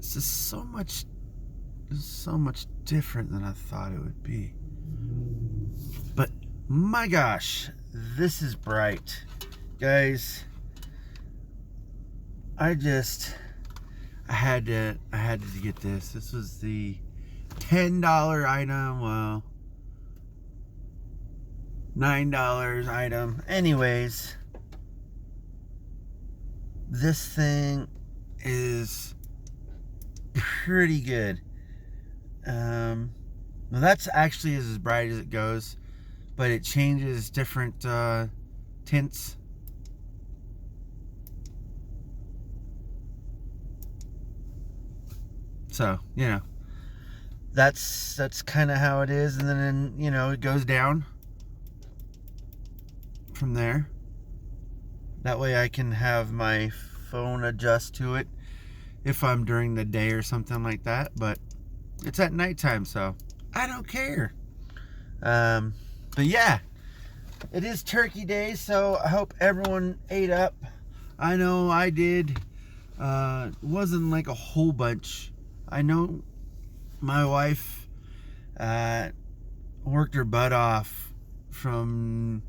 This is so much different than I thought it would be. But my gosh, this is bright. Guys, I had to get this. This was the $10 item, well, $9 item. Anyways, this thing is pretty good. Well, that's actually as bright as it goes, but it changes different tints. So, that's kind of how it is, and then it goes down from there. That way I can have my phone adjust to it if I'm during the day or something like that, but it's at nighttime, so I don't care. But yeah, it is Turkey Day, so I hope everyone ate up. I know I did. It wasn't like a whole bunch. I know my wife worked her butt off from,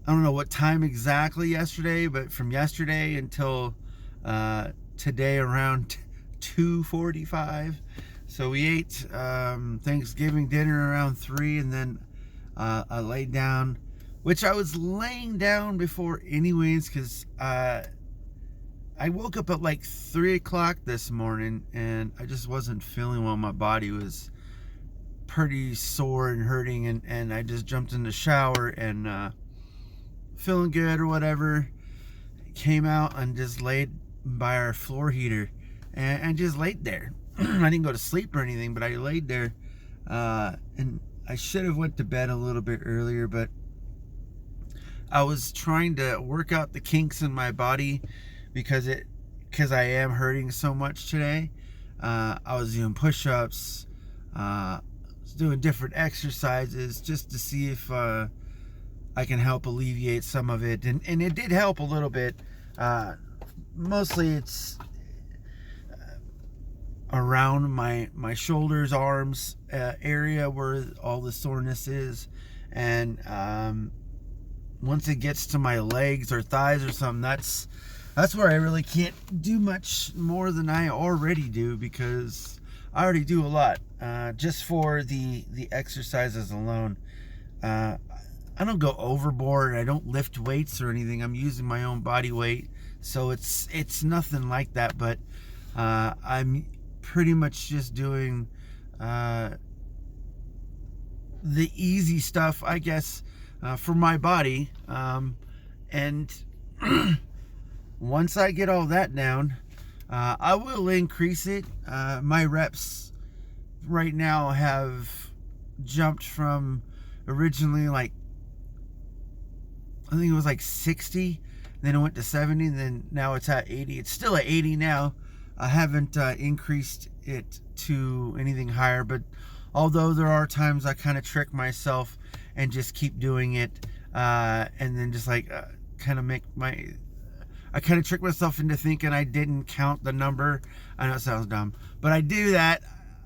I don't know what time exactly yesterday, but from yesterday until today around 2:45. So we ate Thanksgiving dinner around 3, and then I laid down, which I was laying down before anyways, because I woke up at like 3 o'clock this morning, and I just wasn't feeling well. My body was pretty sore and hurting, and I just jumped in the shower and feeling good or whatever. Came out and just laid by our floor heater and just laid there. I didn't go to sleep or anything, but I laid there, and I should have went to bed a little bit earlier, but I was trying to work out the kinks in my body because I am hurting so much today. I was doing push-ups, was doing different exercises just to see if I can help alleviate some of it, and it did help a little bit. Mostly it's around my shoulders, arms area where all the soreness is, and once it gets to my legs or thighs or something, that's where I really can't do much more than I already do, because I already do a lot just for the exercises alone. I don't go overboard. I don't lift weights or anything. I'm using my own body weight, so it's nothing like that. But I'm pretty much just doing the easy stuff, I guess, for my body. And once I get all that down, I will increase it. My reps right now have jumped from originally like, I think it was like 60, then it went to 70, and then now it's at 80. It's still at 80 now. I haven't increased it to anything higher, but although there are times I kind of trick myself and just keep doing it, and then just like kind of I kind of trick myself into thinking I didn't count the number. I know it sounds dumb, but I do that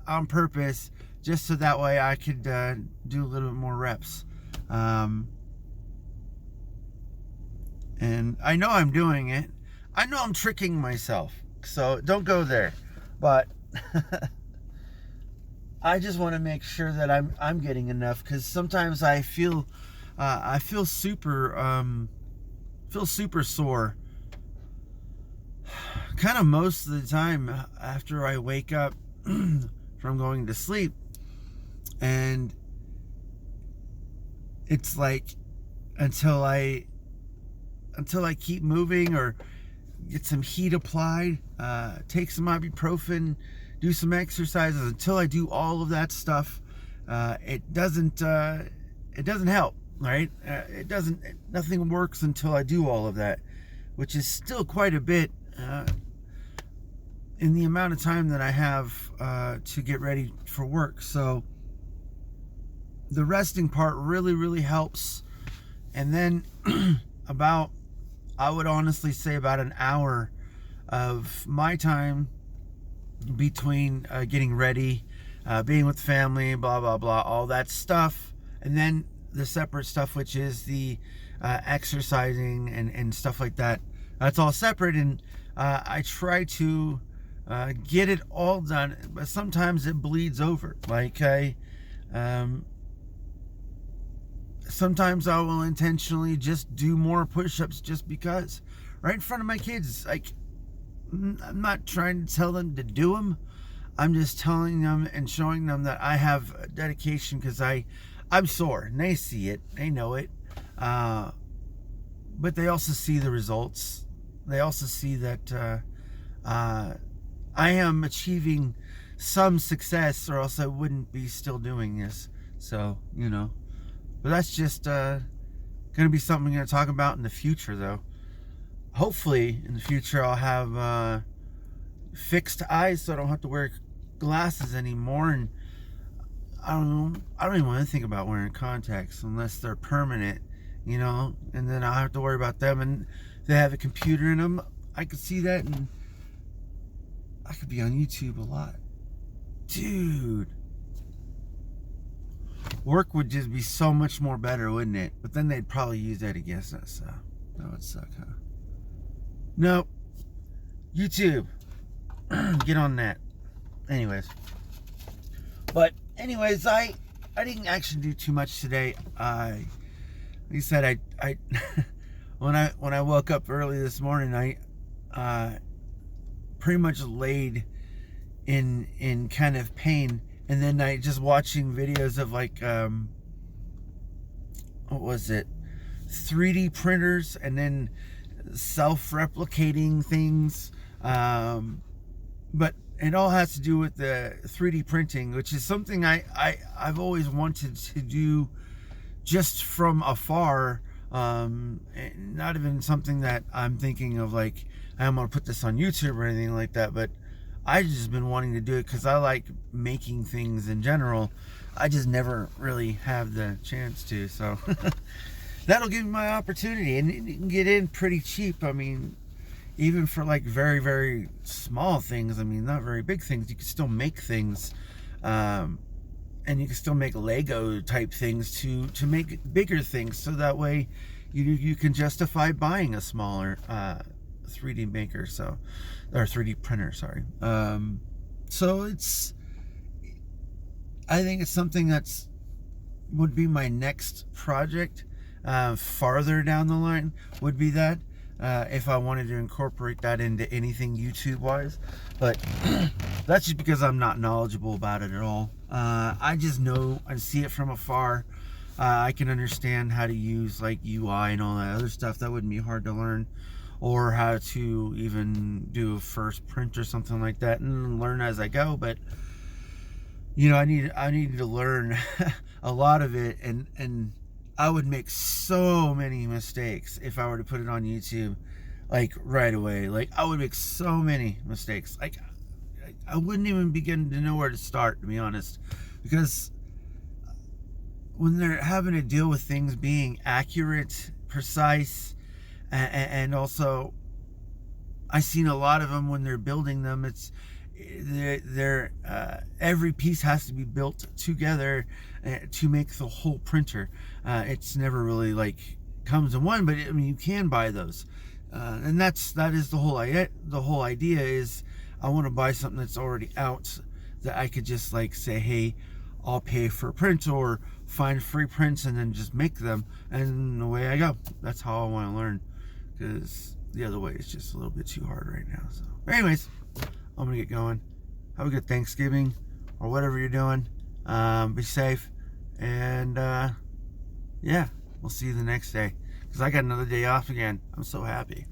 on purpose just so that way I could do a little bit more reps. And I know I'm doing it. I know I'm tricking myself, so don't go there. But I just want to make sure that I'm getting enough, because sometimes I feel super sore. Kind of most of the time after I wake up from going to sleep, and it's like until I keep moving or get some heat applied, take some ibuprofen, do some exercises, until I do all of that stuff, it doesn't help, right? Nothing works until I do all of that, which is still quite a bit in the amount of time that I have to get ready for work. So the resting part really, really helps. And then I would honestly say about an hour of my time between getting ready, being with family, blah blah blah, all that stuff, and then the separate stuff, which is the exercising and stuff like that. That's all separate, and I try to get it all done, but sometimes it bleeds over. Like sometimes I will intentionally just do more push-ups just because, right in front of my kids. Like, I'm not trying to tell them to do them. I'm just telling them and showing them that I have dedication, because I'm sore, and they see it, they know it, but they also see the results. They also see that I am achieving some success, or else I wouldn't be still doing this. So, but that's just going to be something I'm going to talk about in the future, though. Hopefully, in the future, I'll have fixed eyes, so I don't have to wear glasses anymore. And I don't even want to think about wearing contacts unless they're permanent, and then I'll have to worry about them. And they have a computer in them. I could see that, and I could be on YouTube a lot. Dude. Work would just be so much more better, wouldn't it? But then they'd probably use that against us, so that would suck, huh? Nope. YouTube. Get on that. Anyways. But anyways, I didn't actually do too much today. Like I said, I when I woke up early this morning, I pretty much laid in kind of pain, and then I just watching videos of like what was it, 3D printers, and then self-replicating things, but it all has to do with the 3D printing, which is something I've always wanted to do just from afar. Not even something that I'm thinking of like I'm gonna put this on YouTube or anything like that, but I just been wanting to do it because I like making things in general. I just never really have the chance to, so that'll give me my opportunity, and you can get in pretty cheap. I mean, even for like very, very small things, I mean, not very big things, you can still make things, and you can still make Lego type things to make bigger things, so that way you can justify buying a smaller 3D maker, so, or 3D printer, sorry. So I think it's something that's would be my next project. Farther down the line would be that, if I wanted to incorporate that into anything YouTube wise, but that's just because I'm not knowledgeable about it at all. I just know and see it from afar. I can understand how to use like UI and all that other stuff. That wouldn't be hard to learn, or how to even do a first print or something like that, and learn as I go. But I need to learn a lot of it, and I would make so many mistakes if I were to put it on YouTube, like right away. Like, I would make so many mistakes. Like, I wouldn't even begin to know where to start, to be honest, because when they're having to deal with things being accurate, precise, and also I've seen a lot of them when they're building them, they're every piece has to be built together to make the whole printer. It's never really like comes in one, but I mean, you can buy those, and that is the whole idea. The whole idea is I want to buy something that's already out, that I could just like say, hey, I'll pay for a print, or find free prints and then just make them, and away I go. That's how I want to learn, because the other way is just a little bit too hard right now. So anyways, I'm gonna get going. Have a good Thanksgiving, or whatever you're doing. Be safe, and yeah, we'll see you the next day, because I got another day off again. I'm so happy.